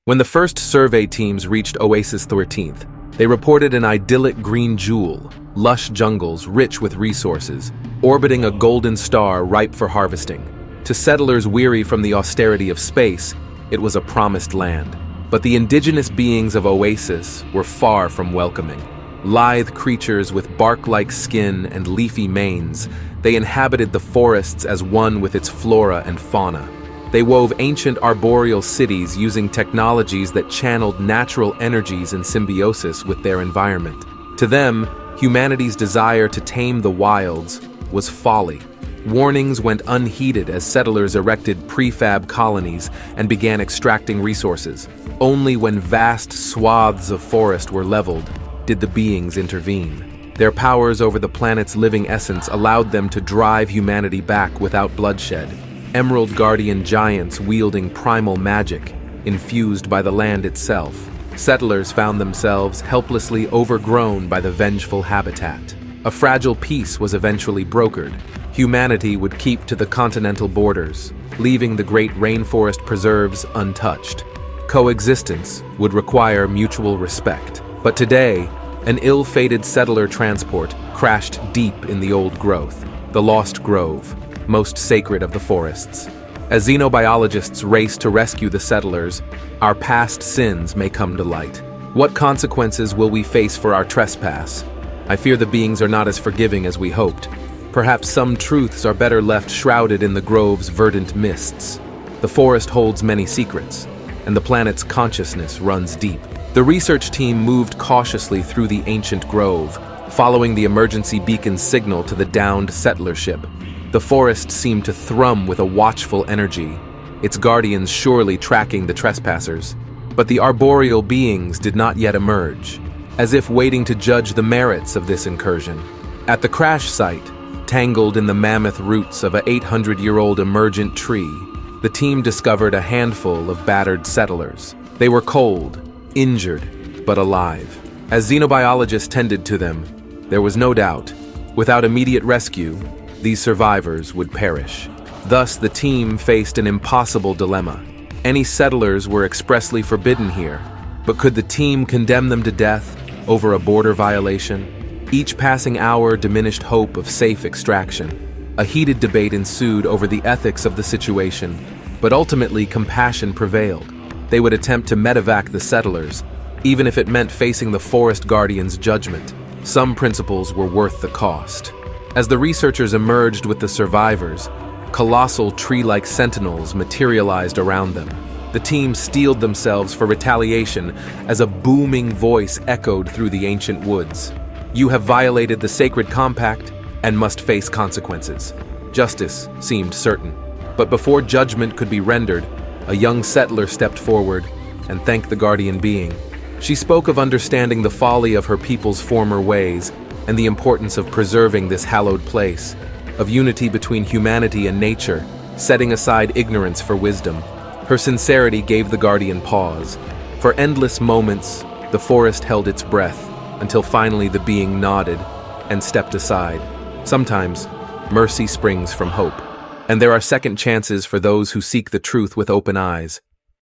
When the first survey teams reached Oasis 13th, they reported an idyllic green jewel, lush jungles rich with resources, orbiting a golden star ripe for harvesting. To settlers weary from the austerity of space, it was a promised land. But the indigenous beings of Oasis were far from welcoming. Lithe creatures with bark-like skin and leafy manes, they inhabited the forests as one with its flora and fauna. They wove ancient arboreal cities using technologies that channeled natural energies in symbiosis with their environment. To them, humanity's desire to tame the wilds was folly. Warnings went unheeded as settlers erected prefab colonies and began extracting resources. Only when vast swaths of forest were leveled did the beings intervene. Their powers over the planet's living essence allowed them to drive humanity back without bloodshed. Emerald guardian giants wielding primal magic, infused by the land itself. Settlers found themselves helplessly overgrown by the vengeful habitat. A fragile peace was eventually brokered. Humanity would keep to the continental borders, leaving the great rainforest preserves untouched. Coexistence would require mutual respect. But today, an ill-fated settler transport crashed deep in the old growth, the Lost Grove, most sacred of the forests. As xenobiologists race to rescue the settlers, our past sins may come to light. What consequences will we face for our trespass? I fear the beings are not as forgiving as we hoped. Perhaps some truths are better left shrouded in the grove's verdant mists. The forest holds many secrets, and the planet's consciousness runs deep. The research team moved cautiously through the ancient grove, following the emergency beacon's signal to the downed settler ship. The forest seemed to thrum with a watchful energy, its guardians surely tracking the trespassers. But the arboreal beings did not yet emerge, as if waiting to judge the merits of this incursion. At the crash site, tangled in the mammoth roots of a 800-year-old emergent tree, the team discovered a handful of battered settlers. They were cold, injured, but alive. As xenobiologists tended to them, there was no doubt, without immediate rescue, these survivors would perish. Thus, the team faced an impossible dilemma. Any settlers were expressly forbidden here, but could the team condemn them to death over a border violation? Each passing hour diminished hope of safe extraction. A heated debate ensued over the ethics of the situation, but ultimately compassion prevailed. They would attempt to medevac the settlers, even if it meant facing the forest guardian's judgment. Some principles were worth the cost. As the researchers emerged with the survivors, colossal tree-like sentinels materialized around them. The team steeled themselves for retaliation as a booming voice echoed through the ancient woods. You have violated the sacred compact and must face consequences. Justice seemed certain. But before judgment could be rendered, a young settler stepped forward and thanked the guardian being. She spoke of understanding the folly of her people's former ways and the importance of preserving this hallowed place, of unity between humanity and nature, setting aside ignorance for wisdom. Her sincerity gave the guardian pause. For endless moments, the forest held its breath, until finally the being nodded and stepped aside. Sometimes, mercy springs from hope, and there are second chances for those who seek the truth with open eyes.